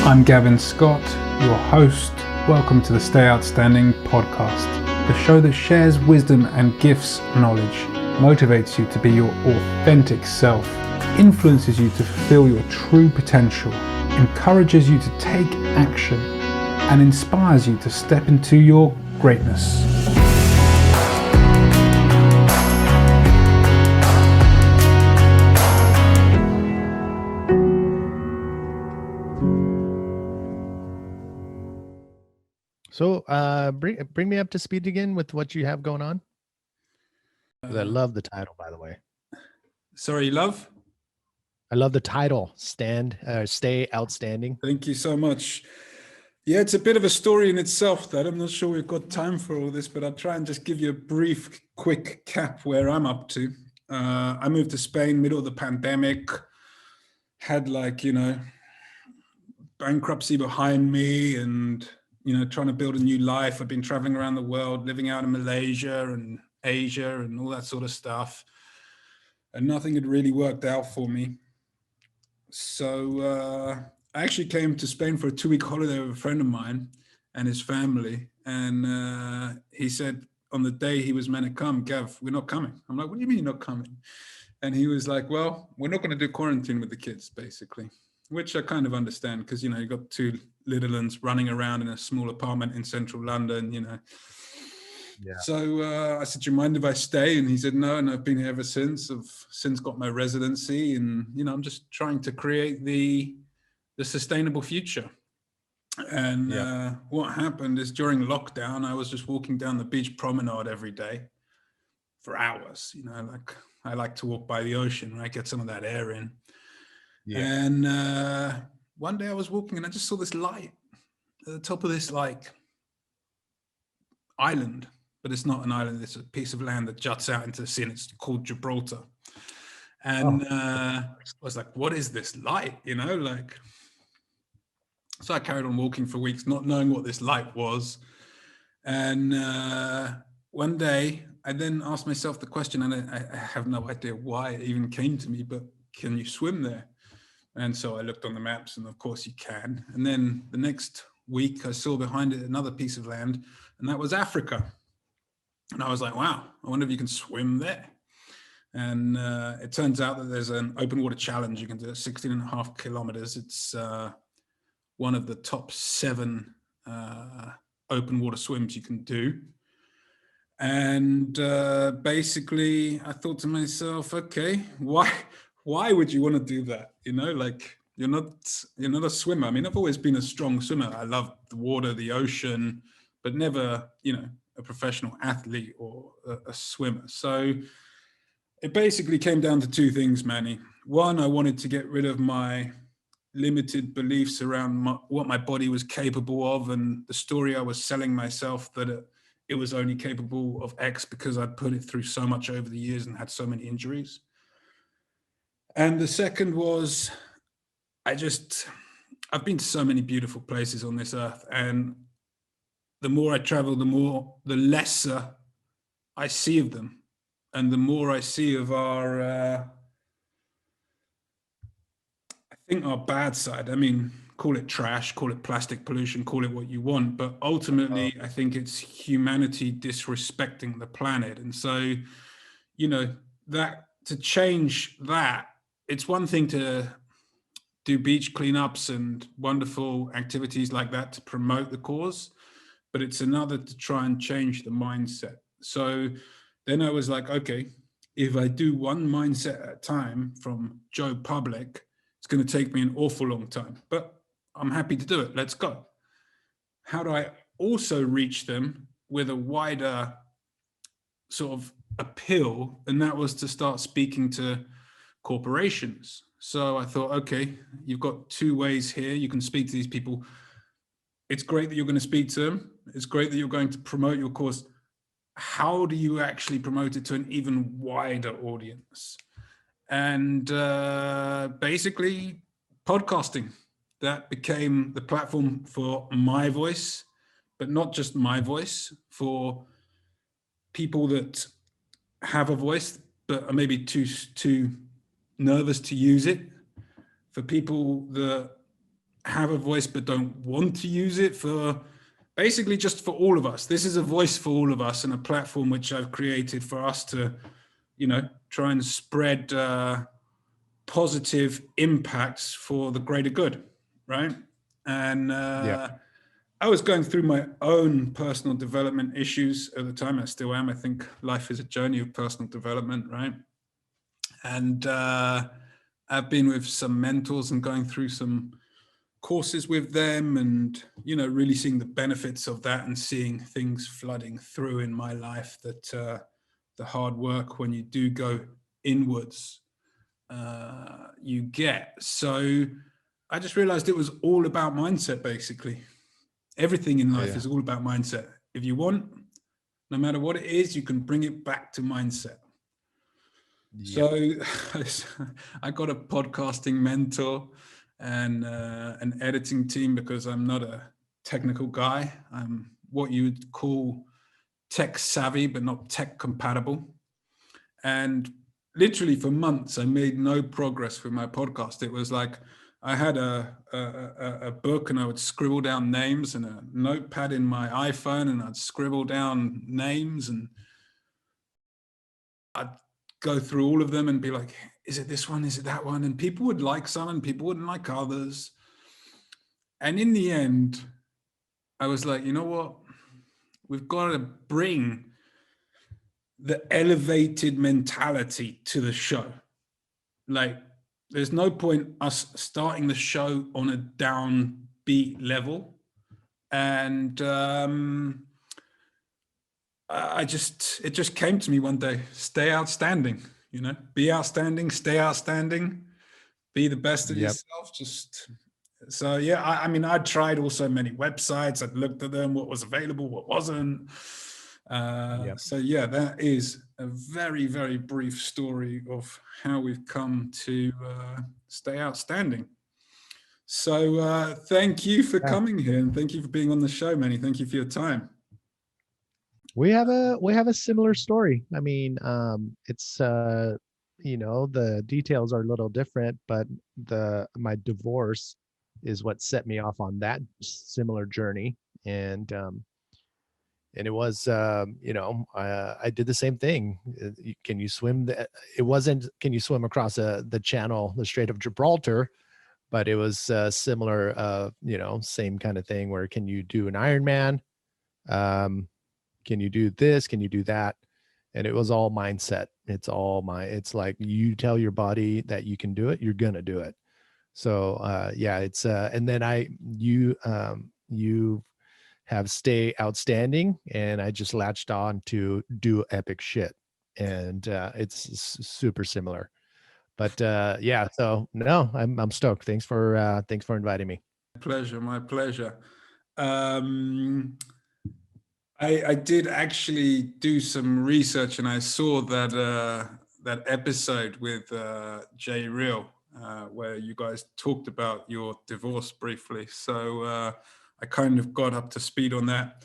I'm Gavin Scott, your host. Welcome to the Stay Outstanding podcast, the show that shares wisdom and gifts knowledge, motivates you to be your authentic self, influences you to fulfill your true potential, encourages you to take action, and inspires you to step into your greatness. So bring me up to speed again with what you have going on. 'Cause I love the title, by the way. Sorry, love? I love the title, Stay Outstanding. Thank you so much. Yeah, it's a bit of a story in itself that I'm not sure we've got time for all this, but I'll try and just give you a brief, quick cap where I'm up to. I moved to Spain, middle of the pandemic, had bankruptcy behind me and, trying to build a new life. I've been traveling around the world, living out in Malaysia and Asia and all that sort of stuff. And nothing had really worked out for me. So I actually came to Spain for a 2-week holiday with a friend of mine and his family. And he said on the day he was meant to come, Gav, we're not coming. I'm like, what do you mean you're not coming? And he was like, well, we're not going to do quarantine with the kids, basically, which I kind of understand because, you've got two little ones running around in a small apartment in central London, Yeah. So I said, do you mind if I stay? And he said, no, and I've been here ever since. I've since got my residency and, I'm just trying to create the sustainable future. And what happened is during lockdown, I was just walking down the beach promenade every day for hours, I like to walk by the ocean, right? Get some of that air in. Yeah. And one day I was walking and I just saw this light at the top of this island. But it's not an island, it's a piece of land that juts out into the sea and it's called Gibraltar. And I was like, what is this light? So I carried on walking for weeks, not knowing what this light was. And one day I then asked myself the question, and I have no idea why it even came to me, but can you swim there? And so I looked on the maps and of course you can. And then the next week I saw behind it another piece of land and that was Africa. And I was like, wow, I wonder if you can swim there. And it turns out that there's an open water challenge. You can do 16.5 kilometers. It's one of the top 7 open water swims you can do. And basically I thought to myself, okay, why would you want to do that? You're not a swimmer. I mean, I've always been a strong swimmer. I love the water, the ocean, but never, a professional athlete or a swimmer. So it basically came down to 2 things, Manny. One, I wanted to get rid of my limited beliefs around what my body was capable of and the story I was selling myself that it was only capable of X because I'd put it through so much over the years and had so many injuries. And the second was, I've been to so many beautiful places on this earth, and the more I travel, the lesser I see of them. And the more I see of our bad side. I mean, call it trash, call it plastic pollution, call it what you want. But ultimately, I think it's humanity disrespecting the planet. And so, that to change that, it's one thing to do beach cleanups and wonderful activities like that to promote the cause, but it's another to try and change the mindset. So then I was like, okay, if I do one mindset at a time from Joe Public, it's going to take me an awful long time, but I'm happy to do it. Let's go. How do I also reach them with a wider sort of appeal? And that was to start speaking to corporations. So I thought, okay, you've got 2 ways here. You can speak to these people. It's great that you're going to speak to them. It's great that you're going to promote your course. How do you actually promote it to an even wider audience? And basically podcasting, that became the platform for my voice, but not just my voice, for people that have a voice but are maybe too nervous to use it, for people that have a voice but don't want to use it, for basically just for all of us. This is a voice for all of us, and a platform which I've created for us to, try and spread positive impacts for the greater good, right? And I was going through my own personal development issues at the time. I still am. I think life is a journey of personal development, right? And I've been with some mentors and going through some courses with them, and really seeing the benefits of that, and seeing things flooding through in my life, that the hard work, when you do go inwards, you get. So I just realized it was all about mindset. Basically everything in life is all about mindset. If you want, no matter what it is, you can bring it back to mindset. So I got a podcasting mentor and an editing team, because I'm not a technical guy. I'm what you would call tech savvy, but not tech compatible. And literally for months, I made no progress with my podcast. It was like I had a book, and I would scribble down names, and a notepad in my iPhone, and I'd scribble down names, and I'd go through all of them and be like, is it this one? Is it that one? And people would like some and people wouldn't like others. And in the end, I was like, you know what? We've got to bring the elevated mentality to the show. Like, there's no point us starting the show on a downbeat level. And it just came to me one day: stay outstanding, be outstanding, stay outstanding, be the best of yourself. So yeah, I mean, I'd tried also many websites. I'd looked at them, what was available, what wasn't. So yeah, that is a very, very brief story of how we've come to stay outstanding. So thank you for coming here, and thank you for being on the show, Manny. Thank you for your time. We have a similar story. I mean, it's the details are a little different, but my divorce is what set me off on that similar journey. And it was I did the same thing. Can you swim? It wasn't can you swim across the channel, the Strait of Gibraltar, but it was similar, same kind of thing, where can you do an Ironman? Can you do this? Can you do that? And it was all mindset. It's like, you tell your body that you can do it, you're going to do it. So, it's, and then you have stay outstanding, and I just latched on to do epic shit. And, it's super similar, but, so no, I'm stoked. Thanks for inviting me. My pleasure. I did actually do some research, and I saw that episode with Jay Real, where you guys talked about your divorce briefly. So I kind of got up to speed on that.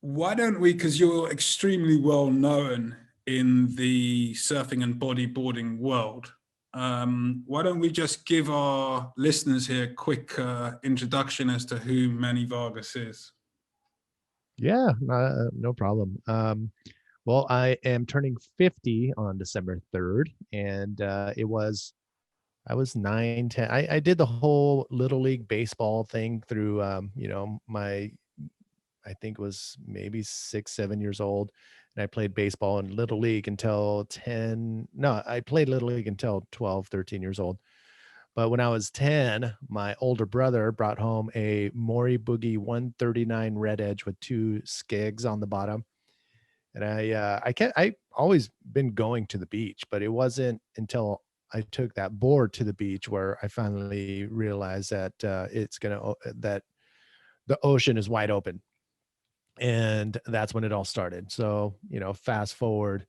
Why don't we, because you're extremely well known in the surfing and bodyboarding world, why don't we just give our listeners here a quick introduction as to who Manny Vargas is? Yeah, no problem. Well, I am turning 50 on December 3rd, and I was 9, 10. I did the whole Little League baseball thing through, I think it was maybe 6, 7 years old. And I played baseball in Little League until 10. No, I played Little League until 12, 13 years old. But when I was 10, my older brother brought home a Maury Boogie 139 red edge with 2 skigs on the bottom. And I always been going to the beach, but it wasn't until I took that board to the beach where I finally realized that that the ocean is wide open. And that's when it all started. So, fast forward,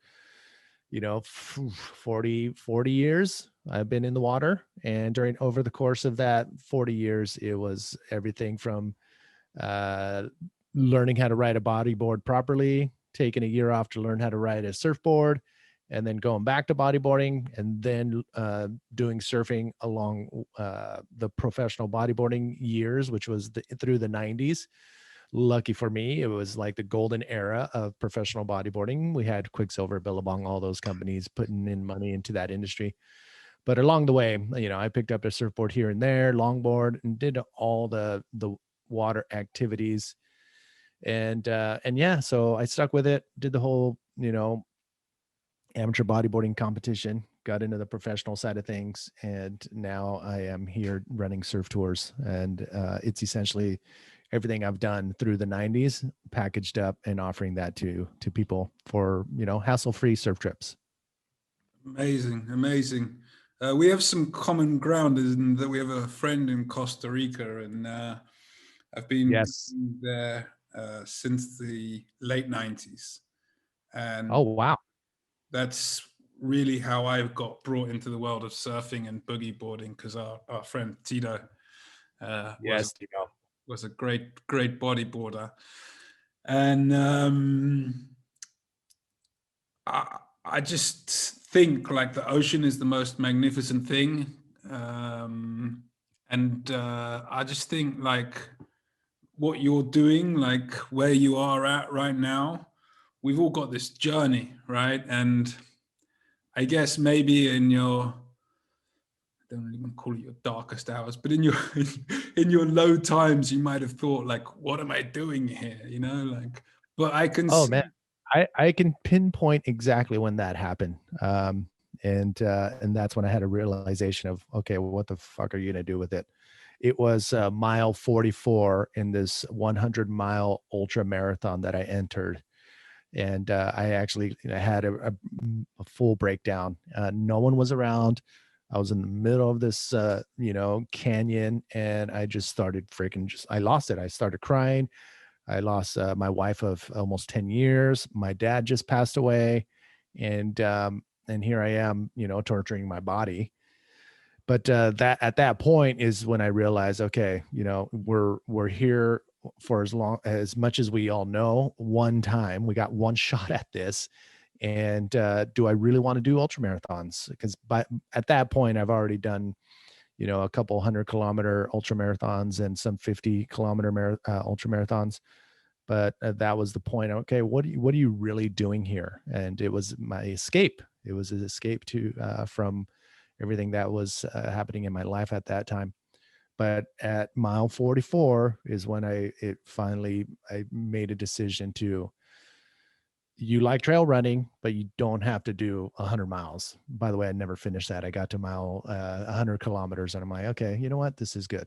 40 years I've been in the water. And over the course of that 40 years, it was everything from learning how to ride a bodyboard properly, taking a year off to learn how to ride a surfboard, and then going back to bodyboarding, and then doing surfing along the professional bodyboarding years, which was through the 90s. Lucky for me, it was like the golden era of professional bodyboarding. We had Quicksilver, Billabong, all those companies putting in money into that industry. But along the way, you know, I picked up a surfboard here and there, longboard, and did all the water activities. And yeah, so I stuck with it, did the whole, you know, amateur bodyboarding competition, got into the professional side of things, and now I am here running surf tours. And it's essentially everything I've done through the 90s packaged up and offering that to people for, you know, hassle-free surf trips. Amazing, amazing. We have some common ground in that we have a friend in Costa Rica, and I've been Yes. there since the late 90s. Oh, And wow. that's really how I got brought into the world of surfing and boogie boarding, because our friend Tito Yes, you know. was a great bodyboarder. And I just think like the ocean is the most magnificent thing. And I just think like what you're doing, like where you are at right now, we've all got this journey, right? And I guess maybe in your, I don't really want to call it your darkest hours, but in your in your low times, you might have thought like, what am I doing here? You know, like, but I can Oh see. man, I can pinpoint exactly when that happened. And that's when I had a realization of, okay, well, what the fuck are you gonna do with it? It was mile 44 in this 100-mile ultra marathon that I entered. And I actually, you know, had a full breakdown. No one was around. I was in the middle of this, you know, canyon, and I just started freaking I lost it. I started crying. I lost my wife of almost 10 years. My dad just passed away. And here I am, you know, torturing my body. But that at that point is when I realized, okay, you know, we're here for as much as we all know. One time, we got one shot at this. And do I really want to do ultra marathons? Because at that point, I've already done, you know, a couple 100-kilometer ultra marathons and some 50-kilometer ultra marathons. But that was the point. Okay, what are you really doing here? And it was my escape. It was an escape to from everything that was happening in my life at that time. But at mile 44 is when I made a decision to, you like trail running, but you don't have to do 100 miles. By the way, I never finished that. I got to mile 100 kilometers, and I'm like, okay, you know what? This is good.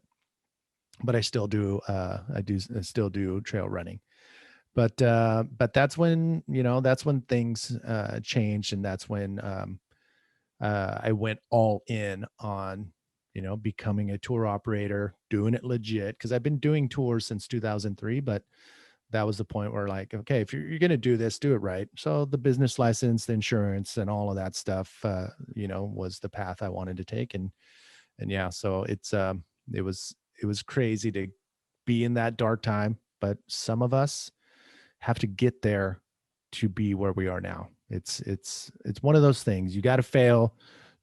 But I still do still do trail running. But that's when, you know, that's when things changed, and that's when I went all in on, you know, becoming a tour operator, doing it legit, because I've been doing tours since 2003. But that was the point where, like, okay, if you're going to do this, do it right. So the business license, the insurance, and all of that stuff, you know, was the path I wanted to take. And yeah, so it was crazy to be in that dark time, but some of us have to get there to be where we are now. It's one of those things. You got to fail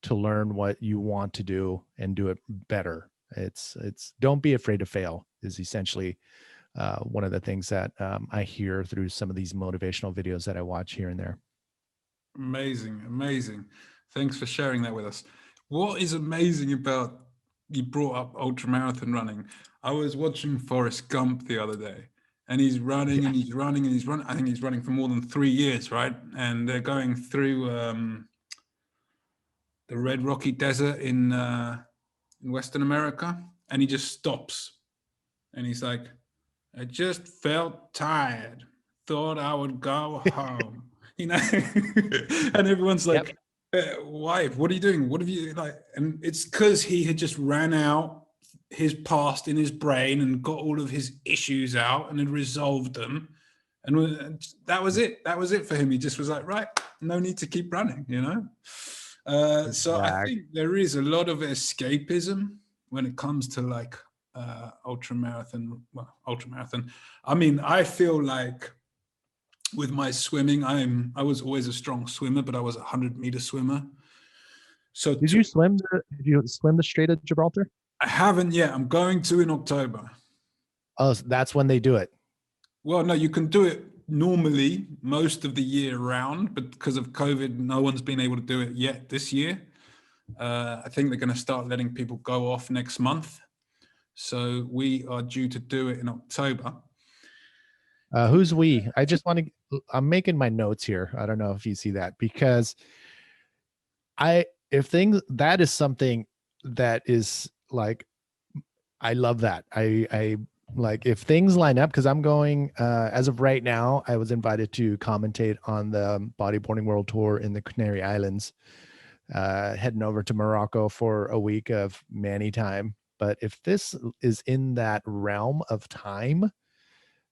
to learn what you want to do and do it better. It's don't be afraid to fail is essentially one of the things that I hear through some of these motivational videos that I watch here and there. Amazing, amazing. Thanks for sharing that with us. What is amazing about, you brought up ultra marathon running. I was watching Forrest Gump the other day, and he's running Yeah. and he's running and he's running. I think he's running for more than 3 years, right? And they're going through the Red Rocky Desert in Western America, and he just stops, and he's like, I just felt tired, thought I would go home, you know. And everyone's Yep. like, wife, what are you doing? What have you like? And it's because he had just ran out his past in his brain and got all of his issues out and had resolved them. And that was it. That was it for him. He just was like, right, no need to keep running, you know? So I Exactly. think there is a lot of escapism when it comes to like ultra marathon. I mean, I feel like with my swimming. I was always a strong swimmer, but I was a 100-meter swimmer. So Did you swim the Strait of Gibraltar? I haven't yet. I'm going to in October. Oh, so that's when they do it. Well, no, you can do it normally most of the year round, but because of COVID, no one's been able to do it yet this year. I think they're going to start letting people go off next month. So we are due to do it in October. Who's we? I just want to, I'm making my notes here. I don't know if you see that, because that is something that is like, I love that. I like, if things line up, because I'm going, as of right now, I was invited to commentate on the bodyboarding world tour in the Canary Islands, heading over to Morocco for a week of Manny time. But if this is in that realm of time,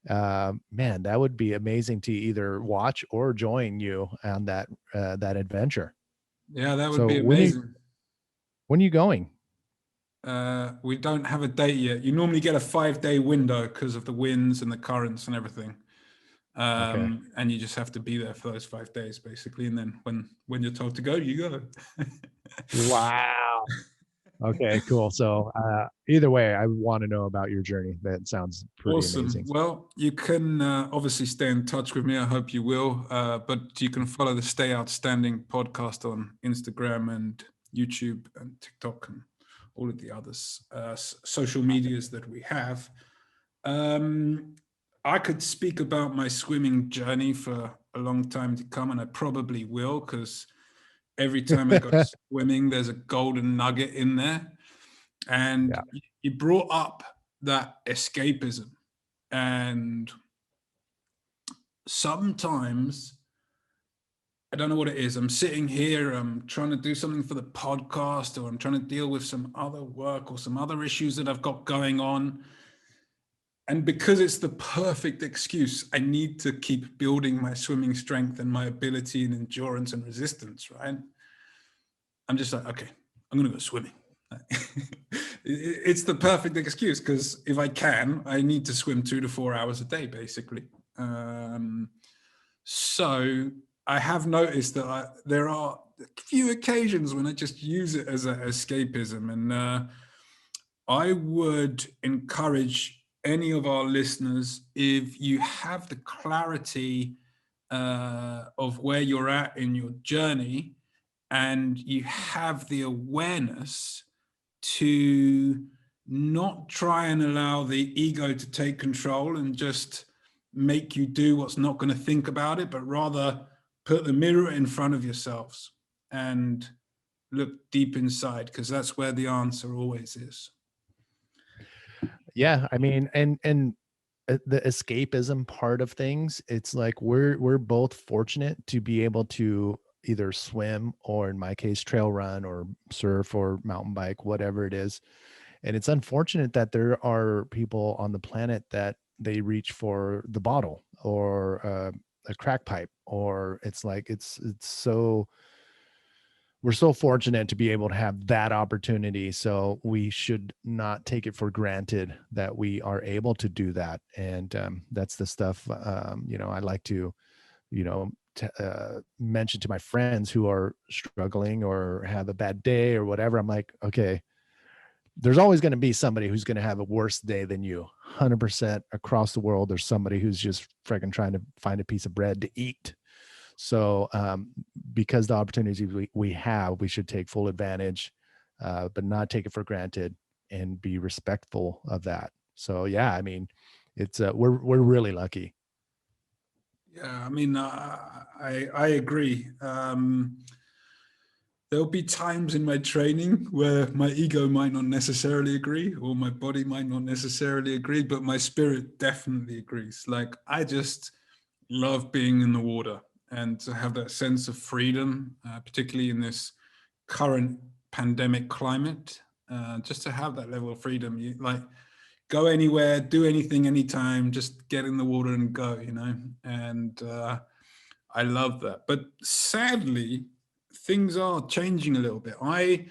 man, that would be amazing to either watch or join you on that adventure. Yeah, that would So be amazing. when are you going? We don't have a date yet. You normally get a 5-day window because of the winds and the currents and everything. Okay. And you just have to be there for those 5 days, basically. And then when you're told to go, you go. Wow. Okay, cool. So either way, I want to know about your journey. That sounds pretty Awesome. amazing. Well, you can obviously stay in touch with me. I hope you will. But you can follow the Stay Outstanding podcast on Instagram and YouTube and TikTok and all of the others social medias that we have. I could speak about my swimming journey for a long time to come, and I probably will, because every time I go swimming, there's a golden nugget in there. And Yeah. you brought up that escapism. And sometimes, I don't know what it is. I'm sitting here, I'm trying to do something for the podcast, or I'm trying to deal with some other work or some other issues that I've got going on. And because it's the perfect excuse, I need to keep building my swimming strength and my ability and endurance and resistance, right? I'm just like, okay, I'm going to go swimming. It's the perfect excuse, because if I can, I need to swim 2 to 4 hours a day, basically. So I have noticed that there are a few occasions when I just use it as an escapism. And I would encourage any of our listeners, if you have the clarity of where you're at in your journey, and you have the awareness to not try and allow the ego to take control and just make you do what's not going to think about it, but rather put the mirror in front of yourselves and look deep inside, because that's where the answer always is. Yeah, I mean, and the escapism part of things, it's like we're both fortunate to be able to either swim, or in my case trail run or surf or mountain bike, whatever it is. And it's unfortunate that there are people on the planet that they reach for the bottle, or a crack pipe, or it's like it's so, we're so fortunate to be able to have that opportunity. So we should not take it for granted that we are able to do that. And that's the stuff, I like to, mention to my friends who are struggling or have a bad day or whatever. I'm like, okay, there's always going to be somebody who's going to have a worse day than you. 100% across the world, there's somebody who's just freaking trying to find a piece of bread to eat. So because the opportunities we have, we should take full advantage, but not take it for granted, and be respectful of that. So yeah, I mean, it's we're really lucky. Yeah, I mean, I agree. There'll be times in my training where my ego might not necessarily agree, or my body might not necessarily agree, but my spirit definitely agrees. Like, I just love being in the water and to have that sense of freedom, particularly in this current pandemic climate. Just to have that level of freedom, you like go anywhere, do anything, anytime, just get in the water and go, and I love that. But sadly, things are changing a little bit. I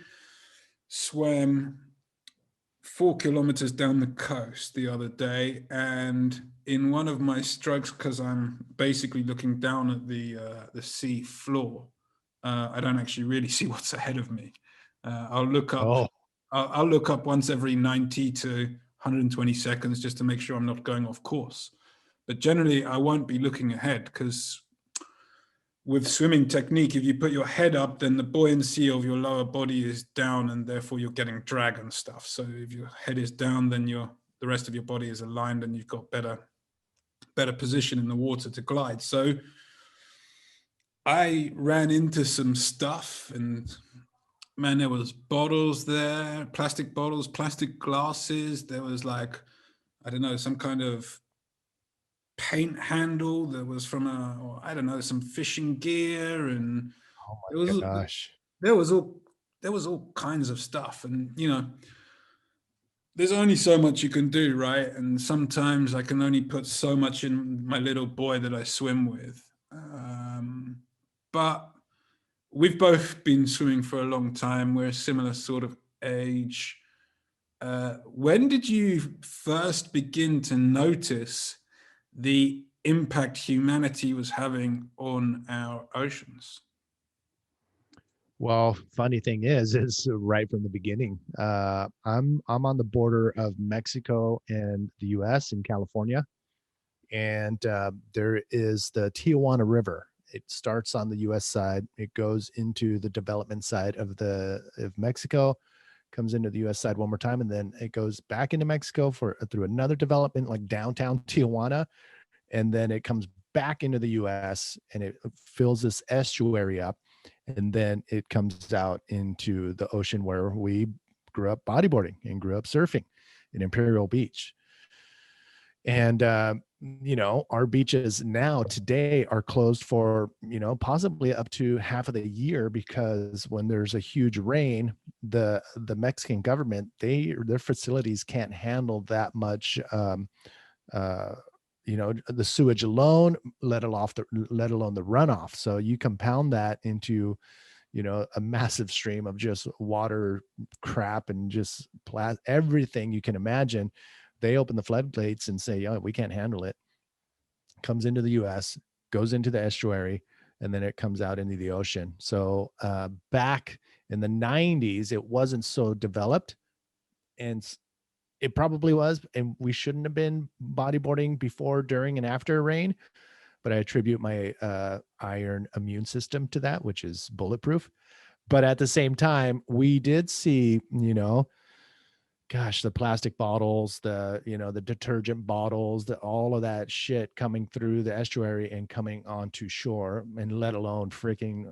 swam 4 kilometers down the coast the other day, and in one of my strokes, because I'm basically looking down at the sea floor, I don't actually really see what's ahead of me. I'll look up. Oh, I'll look up once every 90 to 120 seconds just to make sure I'm not going off course. But generally, I won't be looking ahead, because with swimming technique, if you put your head up, then the buoyancy of your lower body is down, and therefore you're getting drag and stuff. So if your head is down, then the rest of your body is aligned, and you've got better position in the water to glide. So I ran into some stuff, and man, there was bottles there, plastic bottles, plastic glasses. There was like, I don't know, some kind of paint handle that was from or I don't know, some fishing gear, and oh it my was gosh. there was all there was all kinds of stuff. And there's only so much you can do, right? And sometimes I can only put so much in my little boy that I swim with. But we've both been swimming for a long time. We're a similar sort of age. When did you first begin to notice the impact humanity was having on our oceans? Well, funny thing is right from the beginning. I'm on the border of Mexico and the U.S. in California, and there is the Tijuana River. It starts on the U.S. side. It goes into the development side of Mexico, comes into the U.S. side one more time, and then it goes back into Mexico through another development like downtown Tijuana, and then it comes back into the U.S. and it fills this estuary up, and then it comes out into the ocean where we grew up bodyboarding and grew up surfing in Imperial Beach. And our beaches now today are closed for possibly up to half of the year, because when there's a huge rain, the Mexican government, their facilities can't handle that much the sewage alone, let alone the runoff. So you compound that into a massive stream of just water, crap, and just everything you can imagine. They open the floodgates and say, yeah, we can't handle it. Comes into the US, goes into the estuary, and then it comes out into the ocean. So back in the 90s, it wasn't so developed, and it probably was, and we shouldn't have been bodyboarding before, during, and after rain. But I attribute my iron immune system to that, which is bulletproof. But at the same time, we did see, the plastic bottles, the detergent bottles, all of that shit coming through the estuary and coming onto shore, and let alone freaking,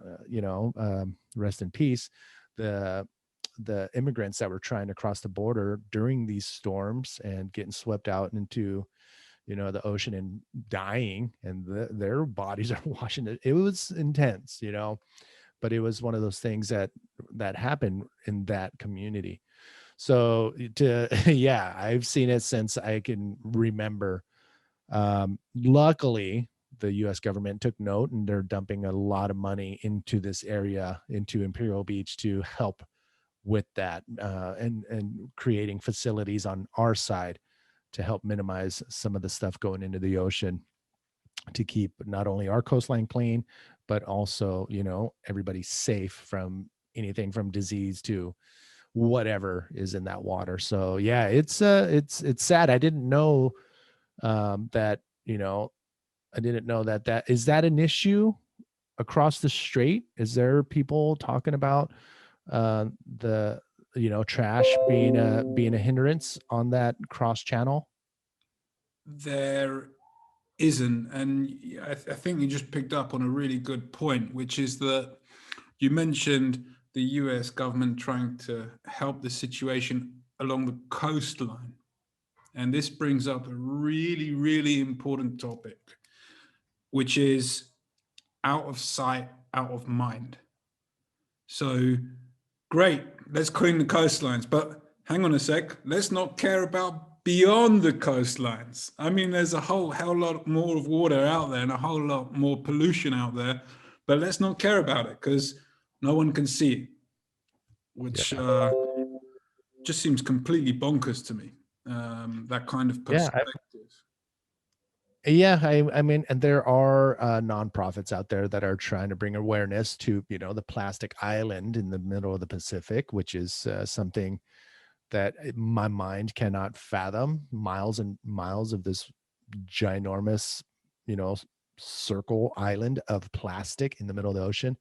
rest in peace, the immigrants that were trying to cross the border during these storms and getting swept out into, the ocean and dying, and their bodies are washing it. It was intense, but it was one of those things that happened in that community. So yeah, I've seen it since I can remember. Luckily, the U.S. government took note, and they're dumping a lot of money into this area, into Imperial Beach, to help with that, and creating facilities on our side to help minimize some of the stuff going into the ocean, to keep not only our coastline clean, but also, everybody safe from anything from disease to whatever is in that water. So yeah, it's sad. I didn't know that, I didn't know that is that an issue across the strait. Is there people talking about the trash being a hindrance on that cross channel? There isn't. And I think you just picked up on a really good point, which is that you mentioned the US government trying to help the situation along the coastline. And this brings up a really, really important topic, which is out of sight, out of mind. So great, let's clean the coastlines, but hang on a sec, let's not care about beyond the coastlines. I mean, there's a whole hell lot more of water out there and a whole lot more pollution out there, but let's not care about it because no one can see it, which just seems completely bonkers to me. That kind of Yeah, perspective. yeah. I mean, and there are nonprofits out there that are trying to bring awareness to, the plastic island in the middle of the Pacific, which is something that my mind cannot fathom. Miles and miles of this ginormous, you know, circle island of plastic in the middle of the ocean.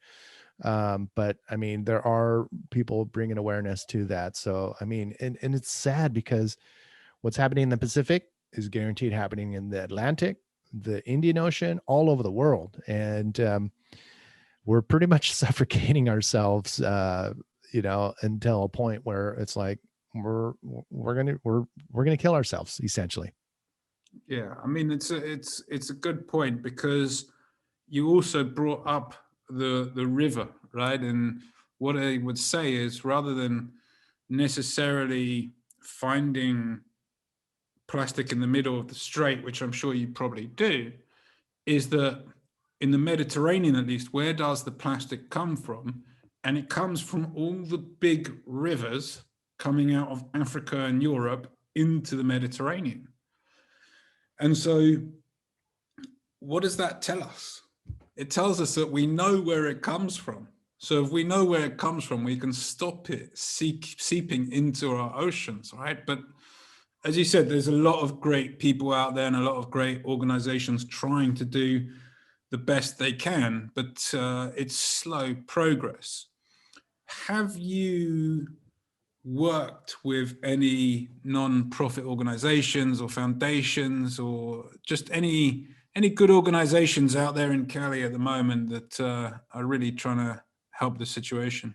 But I mean, there are people bringing awareness to that. So, I mean, and it's sad because what's happening in the Pacific is guaranteed happening in the Atlantic, the Indian Ocean, all over the world. And we're pretty much suffocating ourselves, until a point where it's like we're gonna kill ourselves essentially. Yeah, I mean it's a good point, because you also brought up the river, right? And what I would say is, rather than necessarily finding plastic in the middle of the strait, which I'm sure you probably do, is that in the Mediterranean, at least, where does the plastic come from? And it comes from all the big rivers coming out of Africa and Europe into the Mediterranean. And so, what does that tell us? It tells us that we know where it comes from. So if we know where it comes from, we can stop it seeping into our oceans, right? But as you said, there's a lot of great people out there and a lot of great organizations trying to do the best they can, but it's slow progress. Have you worked with any non-profit organizations or foundations, or just any good organizations out there in Cali at the moment that are really trying to help the situation?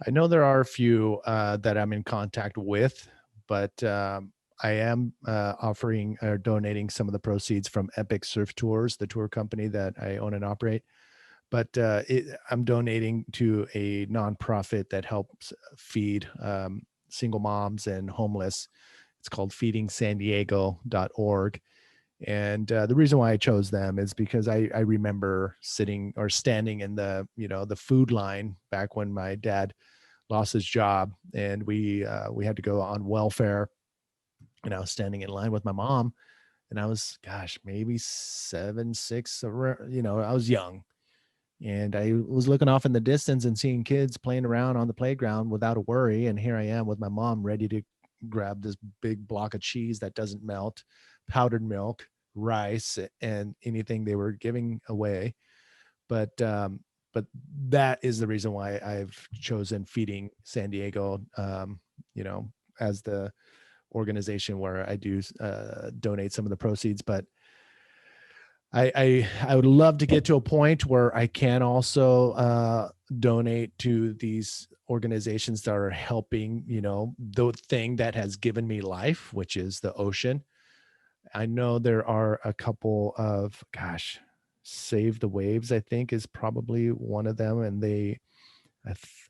I know there are a few that I'm in contact with, but I am offering or donating some of the proceeds from Epic Surf Tours, the tour company that I own and operate. But I'm donating to a nonprofit that helps feed single moms and homeless. It's called feedingsandiego.org. And the reason why I chose them is because I remember sitting or standing in the food line back when my dad lost his job, and we had to go on welfare. And I was standing in line with my mom, and I was, gosh, maybe 7, 6, I was young, and I was looking off in the distance and seeing kids playing around on the playground without a worry. And here I am with my mom ready to grab this big block of cheese that doesn't melt, powdered milk, rice, and anything they were giving away. But that is the reason why I've chosen Feeding San Diego, as the organization where I do donate some of the proceeds. But I would love to get to a point where I can also donate to these organizations that are helping, the thing that has given me life, which is the ocean. I know there are a couple of, Save the Waves, I think, is probably one of them. And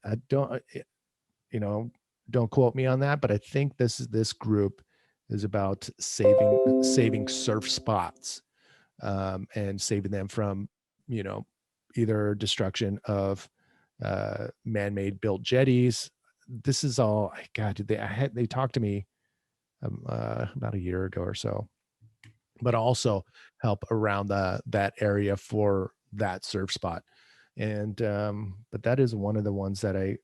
I don't, don't quote me on that, but I think this group is about saving surf spots, and saving them from, either destruction of man-made built jetties. This is all, God, they talked to me about a year ago or so, but also help around that area for that surf spot. And but that is one of the ones that I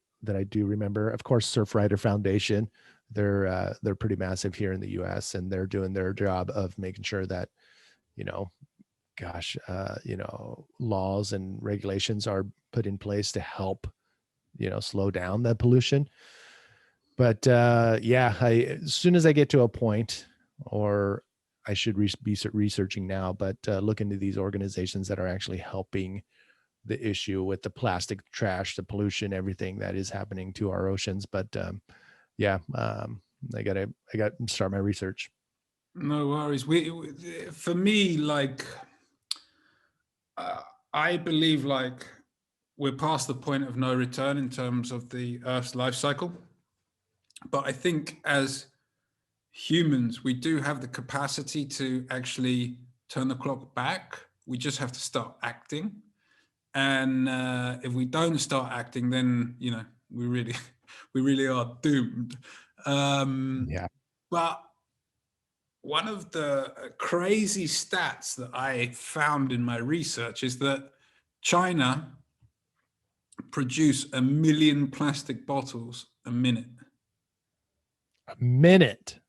do remember. Of course, Surfrider Foundation, they're pretty massive here in the US, and they're doing their job of making sure that, you know, laws and regulations are put in place to help, slow down the pollution. But as soon as I get to a point, or I should be researching now, but look into these organizations that are actually helping the issue with the plastic trash, the pollution, everything that is happening to our oceans. But I got to start my research. No worries. For me, like, I believe like we're past the point of no return in terms of the Earth's life cycle. But I think as humans, we do have the capacity to actually turn the clock back. We just have to start acting. And if we don't start acting, then, we really, we really are doomed. Yeah. But one of the crazy stats that I found in my research is that China produce 1 million plastic bottles a minute. A minute.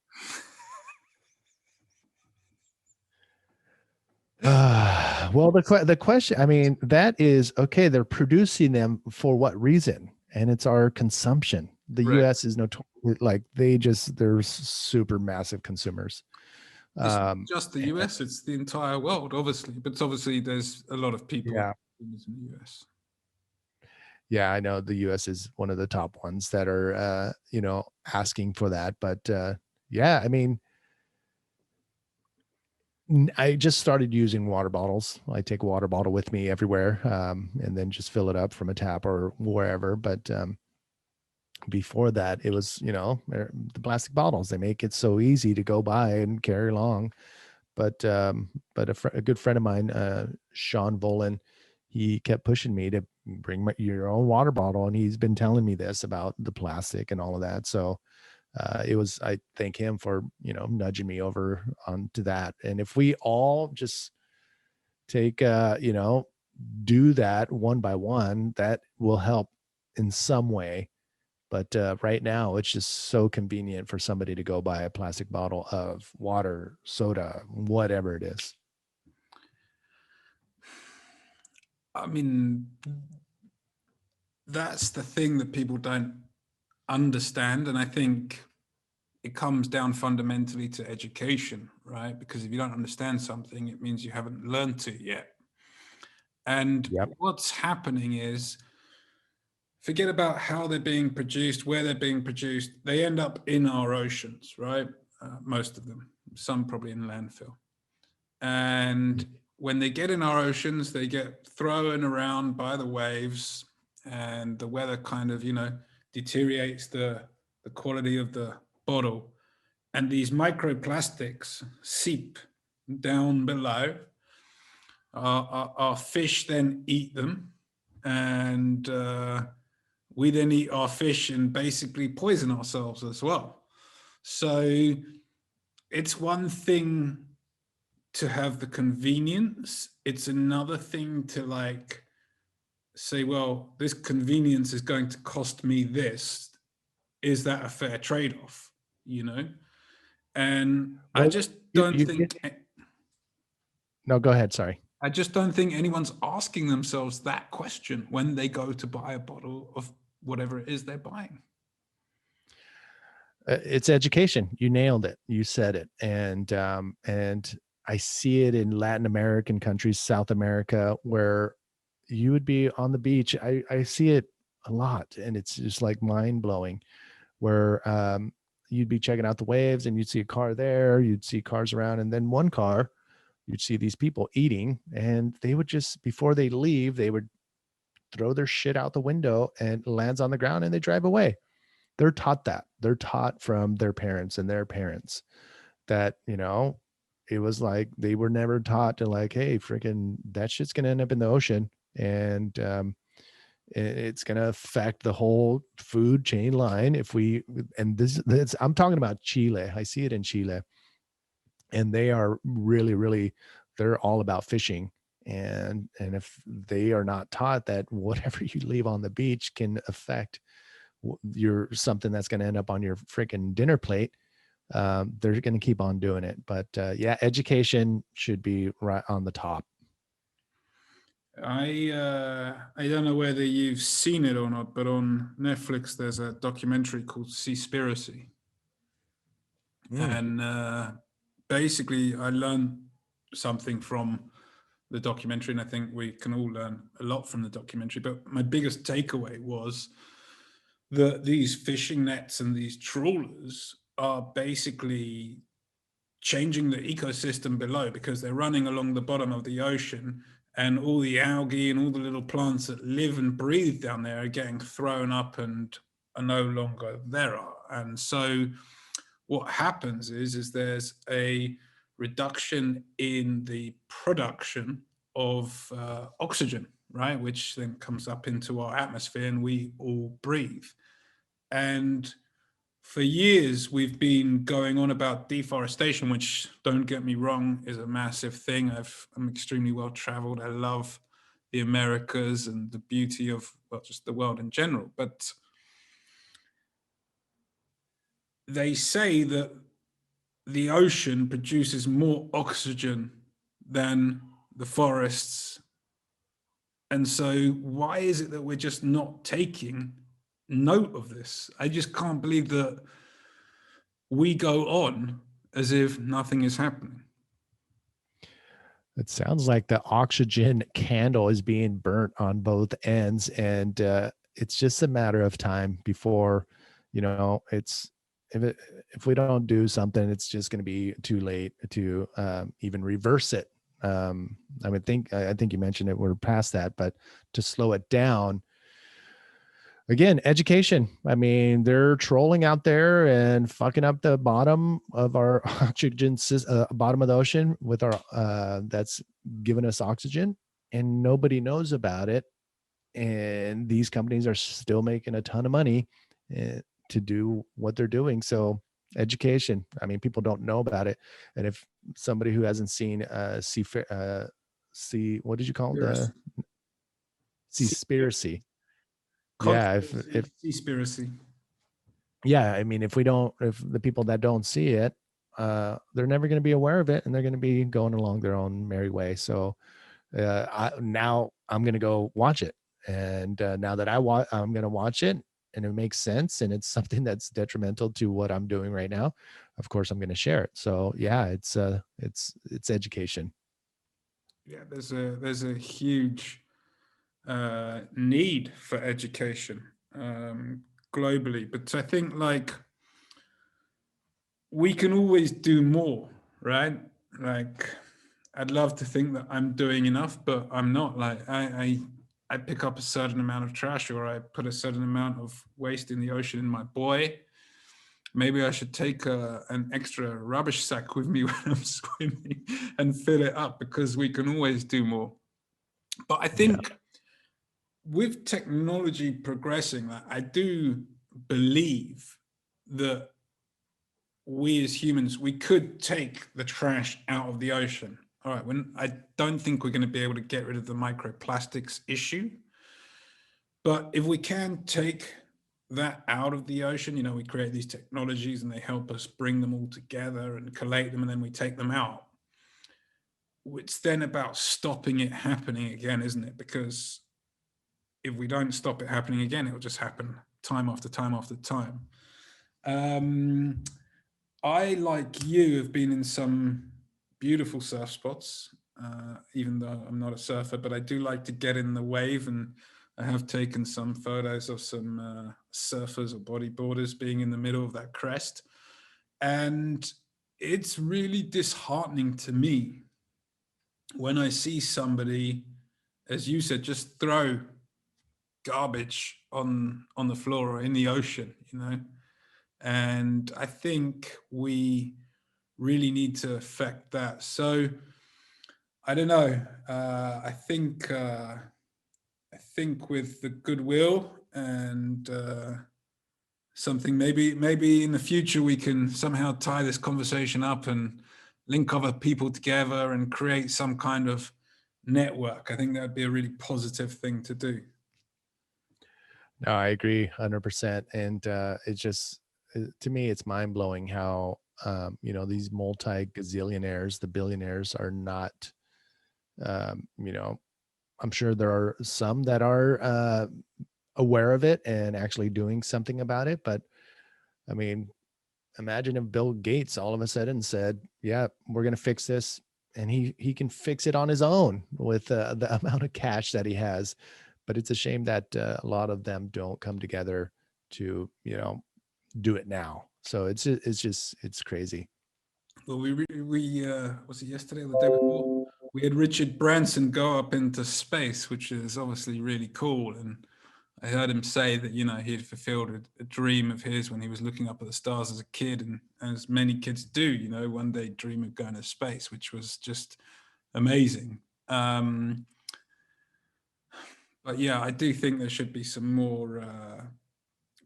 Well, the question, I mean, that is okay. They're producing them for what reason? And it's our consumption. The Right. U.S. is notorious, like they're super massive consumers. It's not just the And- US, it's the entire world, obviously. But obviously, there's a lot of people yeah, in the US. yeah, I know the U.S. is one of the top ones that are, asking for that. But yeah, I mean, I just started using water bottles. I take a water bottle with me everywhere, and then just fill it up from a tap or wherever. But before that, it was, the plastic bottles. They make it so easy to go by and carry along. But a good friend of mine, Sean Volan, he kept pushing me to bring your own water bottle, and he's been telling me this about the plastic and all of that. So I thank him for, nudging me over onto that. And if we all just take, do that one by one, that will help in some way. But right now, it's just so convenient for somebody to go buy a plastic bottle of water, soda, whatever it is. I mean, that's the thing that people don't understand. And I think it comes down fundamentally to education, right? Because if you don't understand something, it means you haven't learned it yet. And Yep. what's happening is, forget about how they're being produced, where they're being produced. They end up in our oceans, right? Most of them, some probably in landfill. And when they get in our oceans, they get thrown around by the waves, and the weather kind of, deteriorates the quality of the bottle. And these microplastics seep down below. Our fish then eat them, and we then eat our fish and basically poison ourselves as well. So it's one thing to have the convenience. It's another thing to say, well, this convenience is going to cost me this. Is that a fair trade-off? And I Well, just you, don't you get, think no, go ahead. Sorry. I just don't think anyone's asking themselves that question when they go to buy a bottle of whatever it is they're buying. It's education. You nailed it. You said it. And I see it in Latin American countries, South America, where you would be on the beach. I see it a lot, and it's just like mind blowing. Where you'd be checking out the waves, and you'd see a car there, you'd see cars around, and then one car, you'd see these people eating, and they would just, before they leave, they would throw their shit out the window, and it lands on the ground, and they drive away. They're taught that. They're taught from their parents and their parents that, it was like they were never taught to, like, hey, freaking that shit's gonna end up in the ocean, and it's going to affect the whole food chain line if we, and this I'm talking about Chile. I see it in Chile, and they are really, really, they're all about fishing. And if they are not taught that whatever you leave on the beach can affect your something that's going to end up on your freaking dinner plate, they're going to keep on doing it. But yeah, education should be right on the top. I don't know whether you've seen it or not, but on Netflix there's a documentary called Seaspiracy. And basically I learned something from the documentary, and I think we can all learn a lot from the documentary. But my biggest takeaway was that these fishing nets and these trawlers are basically changing the ecosystem below, because they're running along the bottom of the ocean, and all the algae and all the little plants that live and breathe down there are getting thrown up and are no longer there. And so what happens is there's a reduction in the production of oxygen, right, which then comes up into our atmosphere and we all breathe. And for years, we've been going on about deforestation, which, don't get me wrong, is a massive thing. I'm extremely well traveled. I love the Americas and the beauty of, well, just the world in general. But they say that the ocean produces more oxygen than the forests. And so why is it that we're just not taking note of this? I just can't believe that we go on as if nothing is happening. It sounds like the oxygen candle is being burnt on both ends, and it's just a matter of time before, it's if we don't do something, it's just going to be too late to even reverse it. I think you mentioned it. We're past that, but to slow it down, again, education. I mean, they're trolling out there and fucking up the bottom of our bottom of the ocean with our that's giving us oxygen, and nobody knows about it. And these companies are still making a ton of money to do what they're doing. So education. I mean, people don't know about it, and if somebody who hasn't seen see what did you call it? The Seaspiracy. Yeah, if Conspiracy. yeah, I mean, if the people that don't see it, they're never going to be aware of it, and they're going to be going along their own merry way. So now I'm going to go watch it, and now that I'm going to watch it, and it makes sense, and it's something that's detrimental to what I'm doing right now. Of course, I'm going to share it. So yeah, it's education. Yeah, there's a huge need for education globally, but I think like we can always do more, right? Like I'd love to think that I'm doing enough, but I'm not. Like I pick up a certain amount of trash, or I put a certain amount of waste in the ocean in my buoy. Maybe I should take an extra rubbish sack with me when I'm swimming and fill it up, because we can always do more. But I Yeah. think with technology progressing, I do believe that we as humans, we could take the trash out of the ocean. All right, when I don't think we're going to be able to get rid of the microplastics issue, but if we can take that out of the ocean, we create these technologies and they help us bring them all together and collate them, and then we take them out. It's then about stopping it happening again, isn't it? Because if we don't stop it happening again, it will just happen time after time after time. I, like you, have been in some beautiful surf spots, even though I'm not a surfer, but I do like to get in the wave, and I have taken some photos of some surfers or bodyboarders being in the middle of that crest. And it's really disheartening to me when I see somebody, as you said, just throw garbage on the floor or in the ocean. And I think we really need to affect that. So I don't know. I think with the goodwill and something, maybe in the future we can somehow tie this conversation up and link other people together and create some kind of network. I think that would be a really positive thing to do. No, I agree 100%. And to me, it's mind blowing how, these multi gazillionaires, the billionaires are not, I'm sure there are some that are aware of it and actually doing something about it. But I mean, imagine if Bill Gates all of a sudden said, yeah, we're going to fix this. And he can fix it on his own with the amount of cash that he has. But it's a shame that a lot of them don't come together to, do it now. So it's crazy. Well, we was it yesterday or the day before? We had Richard Branson go up into space, which is obviously really cool. And I heard him say that he had fulfilled a dream of his when he was looking up at the stars as a kid, and as many kids do, one day dream of going to space, which was just amazing. But yeah, I do think there should be some more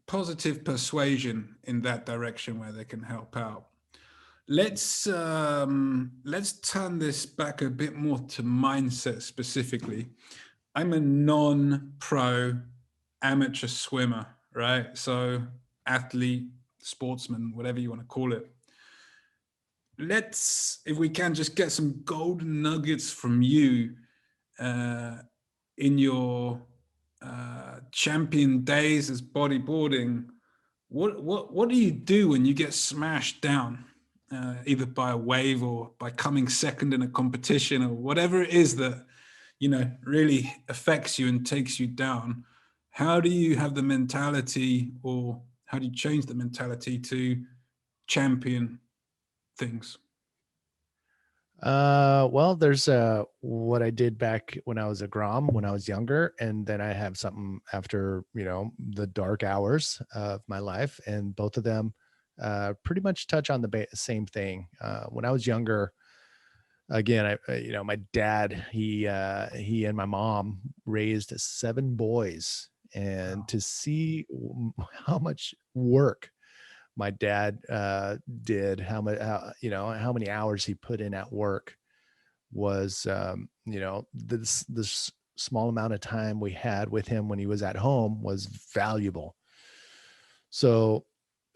positive persuasion in that direction where they can help out. Let's turn this back a bit more to mindset specifically. I'm a non-pro amateur swimmer, right? So athlete, sportsman, whatever you want to call it. Let's, if we can, just get some golden nuggets from you in your champion days as bodyboarding. What do you do when you get smashed down, either by a wave or by coming second in a competition or whatever it is that, you know, really affects you and takes you down? How do you have the mentality, or how do you change the mentality to champion things? Well, there's what I did back when I was a Grom, when I was younger, and then I have something after, you know, the dark hours of my life, and both of them pretty much touch on the same thing. When I was younger, again, you know, my dad, he and my mom raised 7 boys, and Wow. to see how much work my dad did, how much, you know, how many hours he put in at work was, you know, this small amount of time we had with him when he was at home was valuable. So